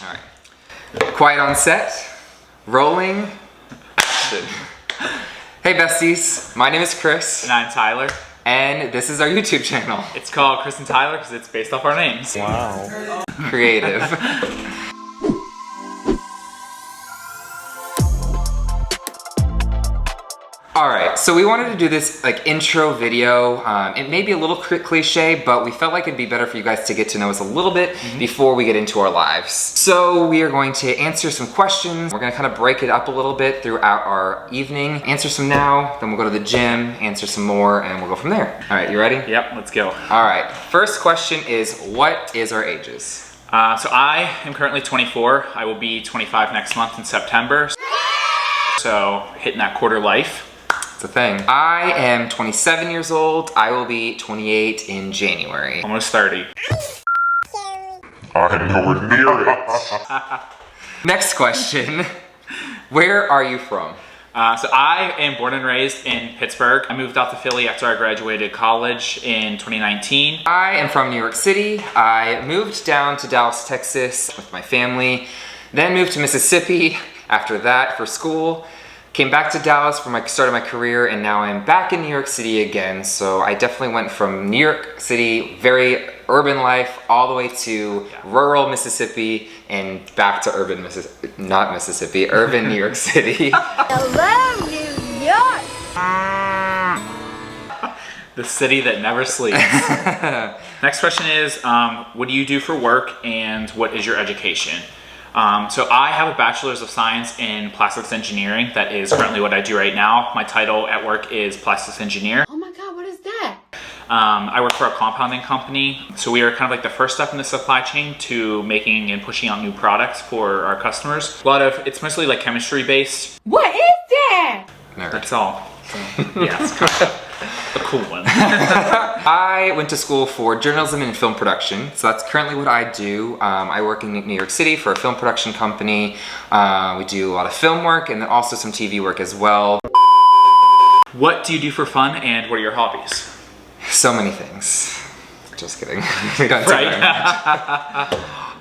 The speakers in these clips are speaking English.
right. Quiet on set. Rolling. Action. Hey besties, my name is Chris. And I'm Tyler. And this is our YouTube channel. It's called Chris and Tyler because it's based off our names. Wow. Creative. Alright, so we wanted to do this like intro video. It may be a little cliche, but we felt like it'd be better for you guys to get to know us a little bit before we get into our lives. So we are going to answer some questions. We're gonna kind of break it up a little bit throughout our evening. Answer some now, then we'll go to the gym, answer some more, and we'll go from there. Alright, you ready? Yep, let's go. Alright, first question is, what is our ages? So I am currently 24. I will be 25 next month in September. So hitting that quarter life. It's a thing. I am 27 years old. I will be 28 in January. Almost 30. I'm nowhere near it. Next question. Where are you from? So I am born and raised in Pittsburgh. I moved out to Philly after I graduated college in 2019. I am from New York City. I moved down to Dallas, Texas with my family, then moved to Mississippi after that for school. Came back to Dallas for my start of my career, and now I'm back in New York City again. So I definitely went from New York City, very urban life, all the way to rural Mississippi and back to urban urban New York City. Hello, New York! The city that never sleeps. Next question is, what do you do for work and what is your education? So I have a bachelor's of science in plastics engineering. That is currently what I do right now. My title at work is plastics engineer. Oh my God, what is that? I work for a compounding company. So we are kind of like the first step in the supply chain to making and pushing out new products for our customers. It's mostly like chemistry based. What is that? Nerd. That's all. So, yeah, it's kind of a cool one. I went to school for journalism and film production, so that's currently what I do. I work in New York City for a film production company. We do a lot of film work and then also some TV work as well. What do you do for fun and what are your hobbies? So many things. Just kidding. We don't do very much.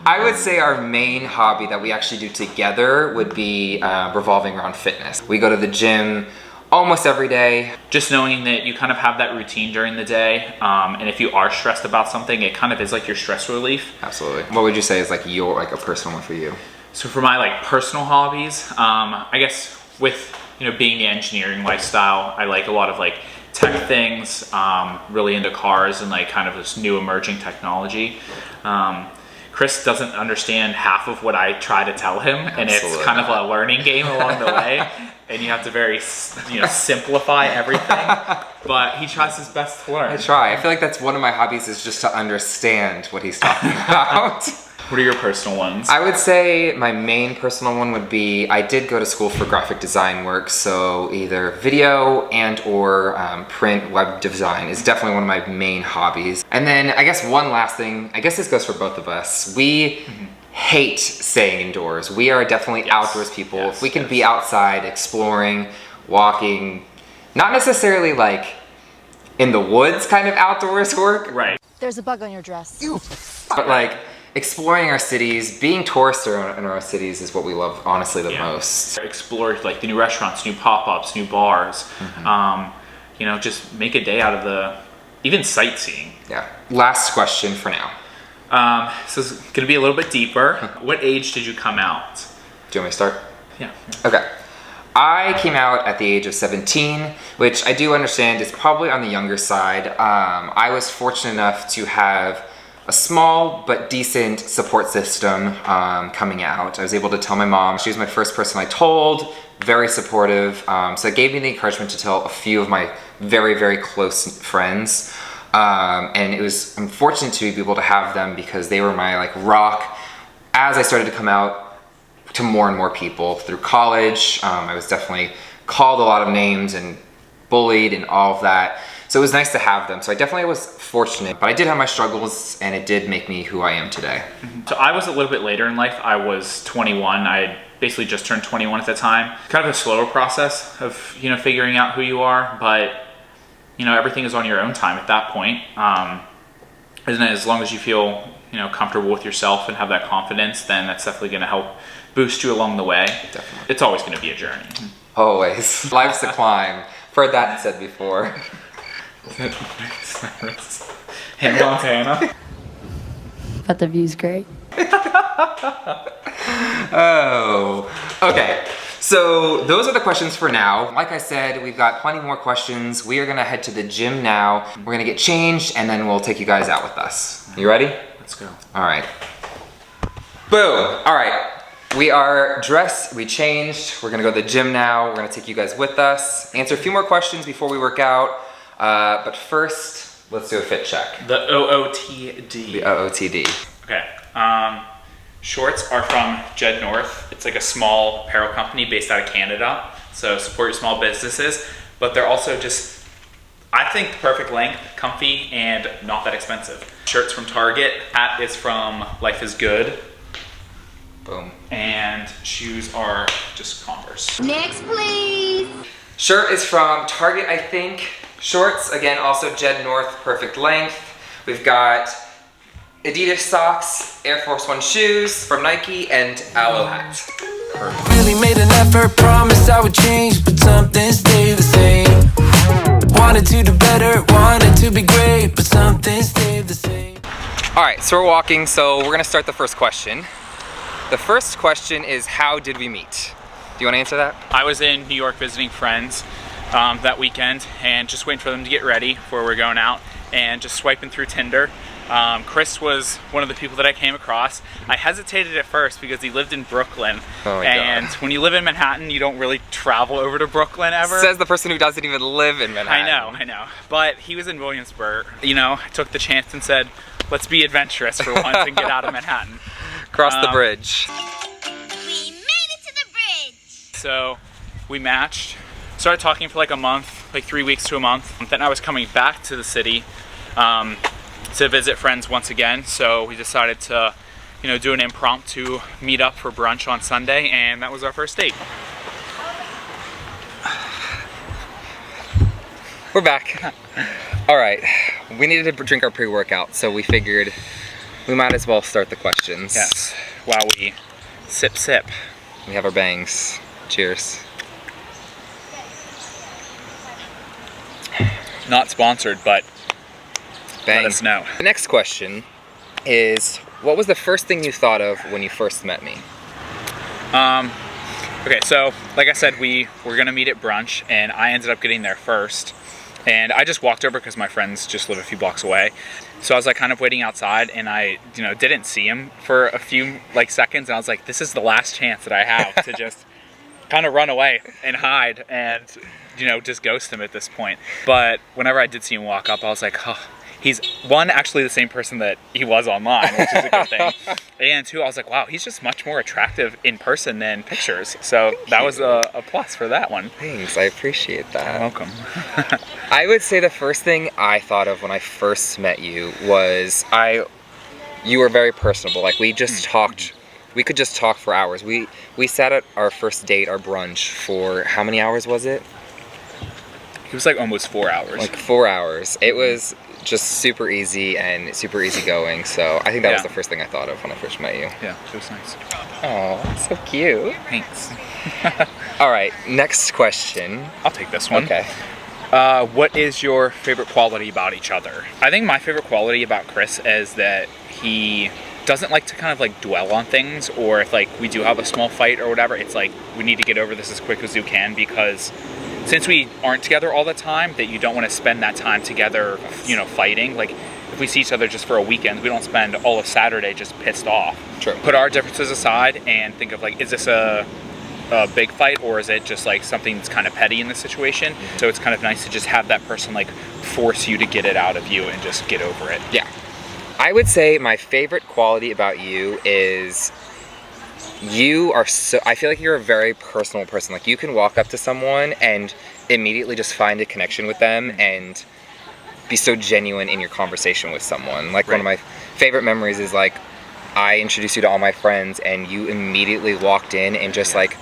I would say our main hobby that we actually do together would be revolving around fitness. We go to the gym almost every day. Just knowing that you kind of have that routine during the day, and if you are stressed about something, it kind of is like your stress relief. Absolutely. What would you say is like a personal one for you? So for my like personal hobbies, I guess with being the engineering lifestyle, I like a lot of like tech things, really into cars and like kind of this new emerging technology. Chris doesn't understand half of what I try to tell him, and Absolutely. It's kind of a learning game along the way. And you have to very, simplify everything. But he tries his best to learn. I try. I feel like that's one of my hobbies, is just to understand what he's talking about. What are your personal ones? I would say my main personal one would be, I did go to school for graphic design work, so either video and or print web design is definitely one of my main hobbies. And then I guess one last thing, I guess this goes for both of us. We hate staying indoors. We are definitely outdoors people. If we can be outside exploring, walking, not necessarily like in the woods kind of outdoors work. Right. There's a bug on your dress. But like exploring our cities, being tourists in our cities is what we love honestly the most. Explore like the new restaurants, new pop-ups, new bars. Just make a day out of even sightseeing. Yeah. Last question for now. So it's gonna be a little bit deeper. What age did you come out? Do you want me to start? Yeah. Okay. I came out at the age of 17, which I do understand is probably on the younger side. I was fortunate enough to have a small but decent support system coming out. I was able to tell my mom. She was my first person I told, very supportive. So it gave me the encouragement to tell a few of my very, very close friends. And I'm fortunate to be able to have them because they were my like rock as I started to come out to more and more people through college. I was definitely called a lot of names and bullied and all of that. So it was nice to have them. So I definitely was fortunate, but I did have my struggles and it did make me who I am today. So I was a little bit later in life. I was 21. I had basically just turned 21 at the time. Kind of a slower process of, figuring out who you are, but everything is on your own time at that point. I And as long as you feel, you know, comfortable with yourself and have that confidence, then that's definitely going to help boost you along the way. Definitely. It's always going to be a journey. Always. Life's a climb. I've heard that said before. Hannah Montana. But the view's great. Oh, okay. So those are the questions for now. Like I said, we've got plenty more questions. We are gonna head to the gym now. We're gonna get changed and then we'll take you guys out with us. You ready? Let's go. All right. Boom. All right. We are dressed, we changed. We're gonna go to the gym now. We're gonna take you guys with us. Answer a few more questions before we work out. But first, let's do a fit check. The OOTD. The OOTD. Okay. Shorts are from Jed North. It's like a small apparel company based out of Canada. So support your small businesses. But they're also just, I think, the perfect length, comfy, and not that expensive. Shirts from Target. Hat is from Life is Good. Boom. And shoes are just Converse. Next, please. Shirt is from Target, I think. Shorts, again, also Jed North, perfect length. We've got Adidas socks, Air Force One shoes from Nike, and Aloe hat. Perfect. Really made an effort, promised I would change, but something stayed the same. Wanted to do better, wanted to be great, but something stayed the same. All right, so we're walking, so we're gonna start the first question. The first question is, how did we meet? Do you wanna answer that? I was in New York visiting friends that weekend and just waiting for them to get ready before we're going out and just swiping through Tinder. Chris was one of the people that I came across. I hesitated at first because he lived in Brooklyn. Oh my and God. When you live in Manhattan, you don't really travel over to Brooklyn ever. Says the person who doesn't even live in Manhattan. I know. But he was in Williamsburg. You know, I took the chance and said, let's be adventurous for once and get out of Manhattan. Cross the bridge. We made it to the bridge. So we matched, started talking for like a month, like 3 weeks to a month. Then I was coming back to the city to visit friends once again. So we decided to, you know, do an impromptu meet up for brunch on Sunday, and that was our first date. We're back. All right, we needed to drink our pre-workout, so we figured we might as well start the questions. Yes, while we sip. We have our bangs. Cheers. Not sponsored, but Bang. let us know. The next question is, what was the first thing you thought of when you first met me? Okay, so like I said, we were gonna meet at brunch, and I ended up getting there first. And I just walked over because my friends just live a few blocks away. So I was like kind of waiting outside, and I, you know, didn't see him for a few like seconds, and I was like, this is the last chance that I have to just kind of run away and hide and, you know, just ghost him at this point. But whenever I did see him walk up, I was like, oh, he's one, actually the same person that he was online, which is a good thing. And two, I was like, wow, he's just much more attractive in person than pictures. So that was a plus for that one. Thanks, I appreciate that. Welcome. I would say the first thing I thought of when I first met you was you were very personable. Like we just talked, we could just talk for hours. We sat at our first date, our brunch, for how many hours was it? It was like almost 4 hours. Like 4 hours. It was just super easy and super easygoing. So I think that was the first thing I thought of when I first met you. Yeah, it was nice. Oh, so cute. Thanks. All right, next question. I'll take this one. Okay. What is your favorite quality about each other? I think my favorite quality about Chris is that he doesn't like to kind of like dwell on things, or if like we do have a small fight or whatever, it's like we need to get over this as quick as you can, because since we aren't together all the time, that you don't want to spend that time together, you know, fighting. Like if we see each other just for a weekend, we don't spend all of Saturday just pissed off. True. Put our differences aside and think of like, is this a big fight, or is it just like something that's kind of petty in the situation? So it's kind of nice to just have that person like force you to get it out of you and just get over it. Yeah. I would say my favorite quality about you is you are so, I feel like you're a very personal person. Like you can walk up to someone and immediately just find a connection with them and be so genuine in your conversation with someone. Like one of my favorite memories is like, I introduced you to all my friends and you immediately walked in and just like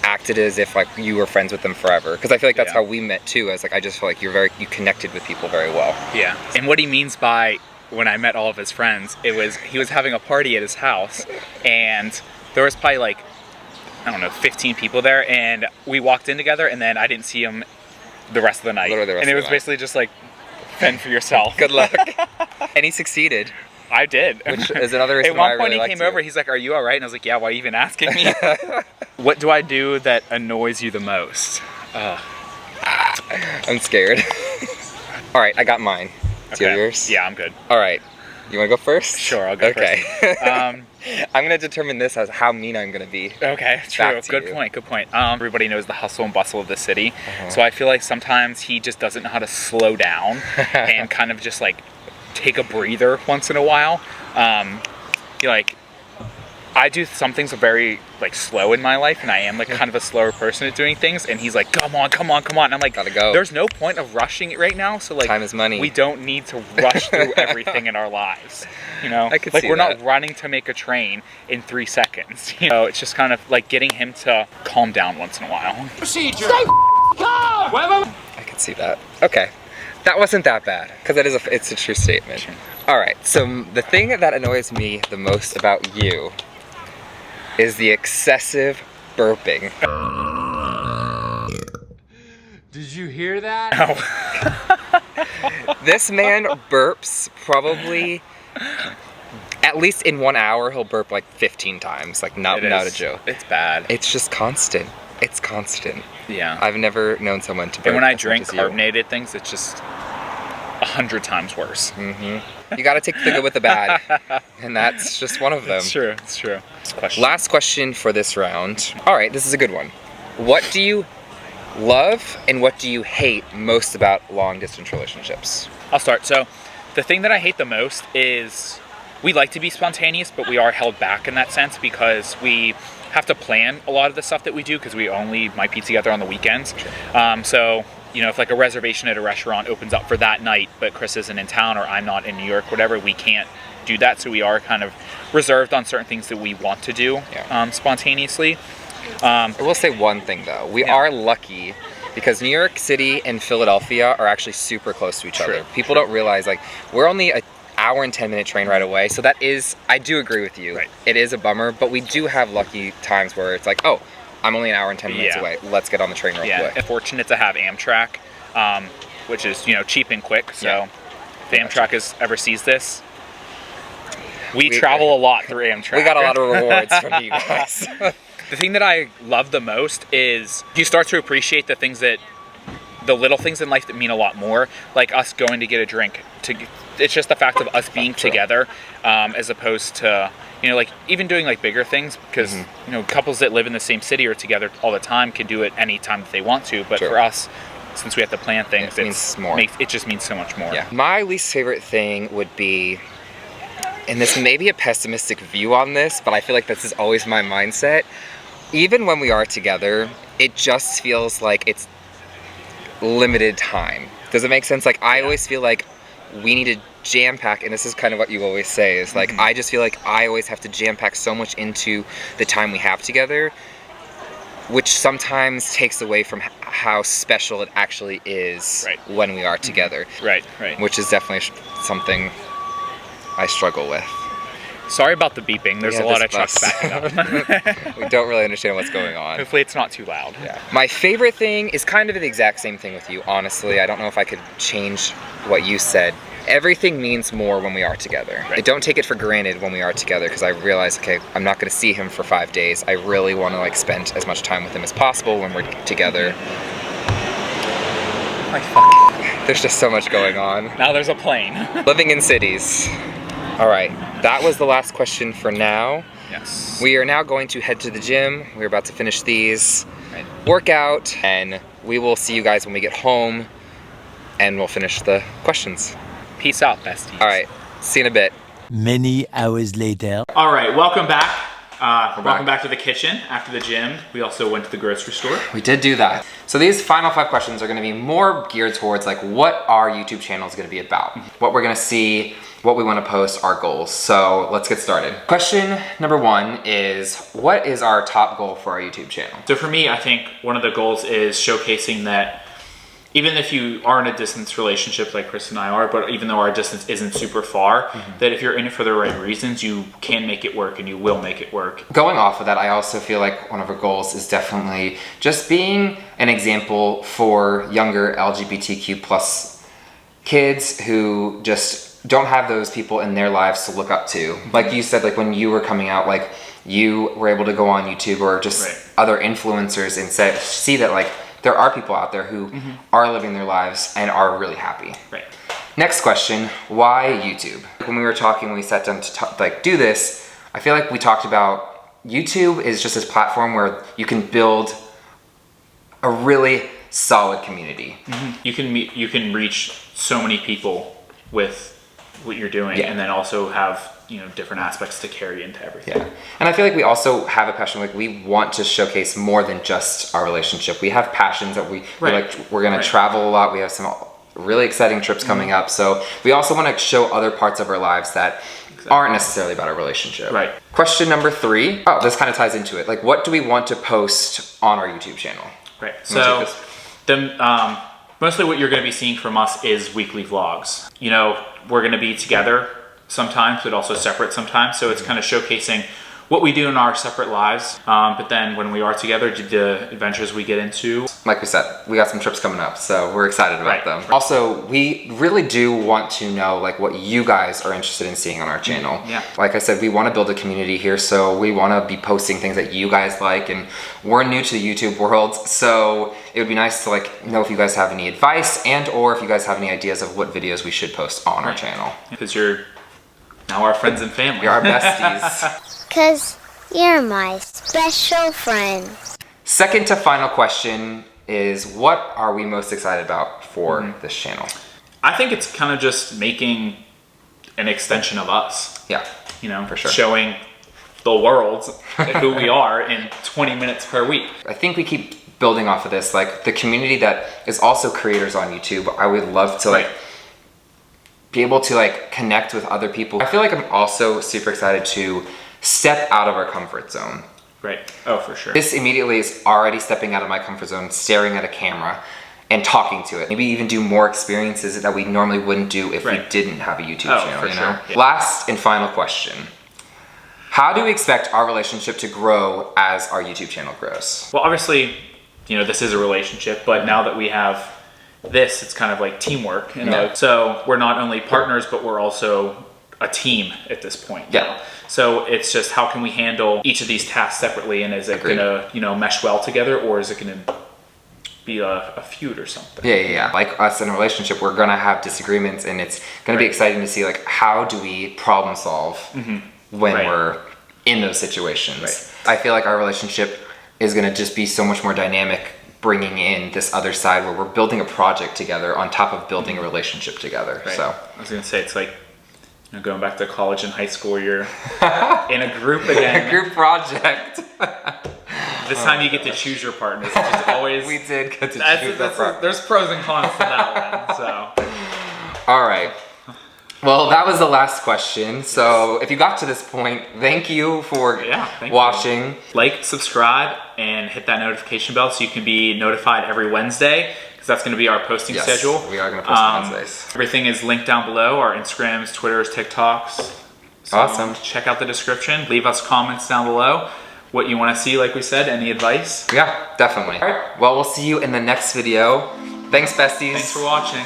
acted as if like you were friends with them forever. Because I feel like that's how we met too. As like, I just feel like you connected with people very well. Yeah. And what he means by when I met all of his friends, he was having a party at his house, and there was probably like, I don't know, 15 people there, and we walked in together, and then I didn't see him the rest of the night. Literally the rest and it of was the night. basically just like, fend for yourself. Good luck. And he succeeded. I did. Which is another reason At why I one point really he liked came you. over, he's like, "Are you all right?" And I was like, "Yeah, why are you even asking me?" What do I do that annoys you the most? I'm scared. All right, I got mine. Do you have yours? Yeah, I'm good. All right. You want to go first? Sure, I'll go okay. first. I'm going to determine this as how mean I'm going to be. Okay, true. Back to Good you. point. Good point. Everybody knows the hustle and bustle of the city, so I feel like sometimes he just doesn't know how to slow down and kind of just like take a breather once in a while. Like, I do some things very like slow in my life, and I am like kind of a slower person at doing things. And he's like, "Come on, come on, come on!" And I'm like, Gotta go. There's no point of rushing it right now. So like, Time is money. We don't need to rush through everything in our lives. You know, I could like see we're that. not running to make a train in 3 seconds. You know, it's just kind of like getting him to calm down once in a while. I could see that. Okay. That wasn't that bad, because it's a true statement. All right, so the thing that annoys me the most about you is the excessive burping. Did you hear that? This man burps probably, at least in 1 hour, he'll burp like 15 times. Like, not a joke. It's bad. It's just constant. It's constant. Yeah. I've never known someone to burp. And when I as much drink as you. carbonated things, it's just 100 times worse. You gotta take the good with the bad. And that's just one of them. It's true. It's true. Question. Last question for this round. All right, this is a good one. What do you love and what do you hate most about long distance relationships? I'll start. So, the thing that I hate the most is we like to be spontaneous, but we are held back in that sense because we have to plan a lot of the stuff that we do because we only might be together on the weekends. So, you know, if like a reservation at a restaurant opens up for that night, but Chris isn't in town or I'm not in New York, whatever, we can't do that. So we are kind of reserved on certain things that we want to do spontaneously. I will say one thing though. We are lucky because New York City and Philadelphia are actually super close to each other. People don't realize, like, we're only an hour and 10-minute train ride away. So that is, I do agree with you. Right. It is a bummer, but we do have lucky times where it's like, oh, I'm only an hour and 10 minutes away. Let's get on the train real quick. I'm fortunate to have Amtrak, which is, you know, cheap and quick. So if Amtrak ever sees this, we travel a lot through Amtrak. We got a lot of rewards from you guys. The thing that I love the most is you start to appreciate the little things in life that mean a lot more, like us going to get a drink. It's just the fact of us being together, as opposed to, you know, like even doing like bigger things, because you know, couples that live in the same city or together all the time can do it any time that they want to. But for us, since we have to plan things, it means more. It just means so much more. Yeah. My least favorite thing would be, and this may be a pessimistic view on this, but I feel like this is always my mindset. Even when we are together, it just feels like it's limited time. Does it make sense? Like, I always feel like we need to jam pack, and this is kind of what you always say, is like, I just feel like I always have to jam pack so much into the time we have together, which sometimes takes away from how special it actually is when we are together. Right. Which is definitely something I struggle with. Sorry about the beeping. There's a lot of trucks backing up. We don't really understand what's going on. Hopefully it's not too loud. Yeah. My favorite thing is kind of the exact same thing with you, honestly. I don't know if I could change what you said. Everything means more when we are together. I don't take it for granted when we are together because I realize, okay, I'm not going to see him for 5 days. I really want to like spend as much time with him as possible when we're together. There's just so much going on. Now there's a plane. Living in cities. All right, that was the last question for now. Yes. We are now going to head to the gym. We're about to finish these, work out, and we will see you guys when we get home, and we'll finish the questions. Peace out, besties. All right, see you in a bit. Many hours later. All right, welcome back. Welcome back to the kitchen after the gym. We also went to the grocery store. We did do that. So these final 5 questions are going to be more geared towards like what our YouTube channel is going to be about, what we're going to see, what we want to post, our goals. So let's get started. Question number 1 is, what is our top goal for our YouTube channel? So for me, I think one of the goals is showcasing that even if you are in a distance relationship like Chris and I are, but even though our distance isn't super far, that if you're in it for the right reasons, you can make it work and you will make it work. Going off of that, I also feel like one of our goals is definitely just being an example for younger LGBTQ plus kids who just don't have those people in their lives to look up to. Like you said, like when you were coming out, like you were able to go on YouTube or just other influencers and see that like there are people out there who are living their lives and are really happy. Right. Next question, why YouTube? When we were talking, we sat down to do this, I feel like we talked about YouTube is just this platform where you can build a really solid community. You can reach so many people with what you're doing, and then also have different aspects to carry into everything. Yeah, and I feel like we also have a passion. Like we want to showcase more than just our relationship. We have passions that we're gonna travel a lot. We have some really exciting trips coming up. So we also want to show other parts of our lives that aren't necessarily about our relationship. Right. Question number 3. Oh, this kind of ties into it. Like, what do we want to post on our YouTube channel? Right. So mostly what you're going to be seeing from us is weekly vlogs. We're going to be together sometimes, but also separate sometimes. So it's kind of showcasing what we do in our separate lives. But then when we are together, the adventures we get into. Like we said, we got some trips coming up, so we're excited about them. Also, we really do want to know like what you guys are interested in seeing on our channel. Yeah. Like I said, we want to build a community here, so we want to be posting things that you guys like, and we're new to the YouTube world, so it would be nice to like know if you guys have any advice and or if you guys have any ideas of what videos we should post on our channel. Because you're now our friends and family. You're our besties. 'Cause you're my special friend. Second to final question is, what are we most excited about for this channel? I think it's kind of just making an extension of us. Yeah, for sure. Showing the world who we are in 20 minutes per week. I think we keep building off of this, like the community that is also creators on YouTube. I would love to like be able to like connect with other people. I feel like I'm also super excited to step out of our comfort zone. Right. Oh, for sure. This immediately is already stepping out of my comfort zone, staring at a camera and talking to it. Maybe even do more experiences that we normally wouldn't do if we didn't have a YouTube channel, for sure. Yeah. Last and final question. How do we expect our relationship to grow as our YouTube channel grows? Well, obviously, this is a relationship, but now that we have this, it's kind of like teamwork. So we're not only partners, but we're also a team at this point. Yeah. So it's just how can we handle each of these tasks separately, and is it gonna mesh well together, or is it gonna be a feud or something? Yeah. Like us in a relationship, we're gonna have disagreements, and it's gonna be exciting to see like how do we problem solve when we're in those situations. I feel like our relationship is gonna just be so much more dynamic, bringing in this other side where we're building a project together on top of building a relationship together. So I was gonna say, it's like going back to college and high school, you're in a group again. A group project. This time you get to choose your partners, which is always... We did get to choose our partners. There's pros and cons to that one, so... All right. Well, that was the last question. So if you got to this point, thank you for watching. Like, subscribe, and hit that notification bell so you can be notified every Wednesday. That's going to be our posting schedule. We are going to post on Wednesdays. Everything is linked down below, our Instagrams, Twitters, TikToks. So awesome. Check out the description. Leave us comments down below. What you want to see, like we said, any advice? Yeah, definitely. All right. Well, we'll see you in the next video. Thanks, besties. Thanks for watching.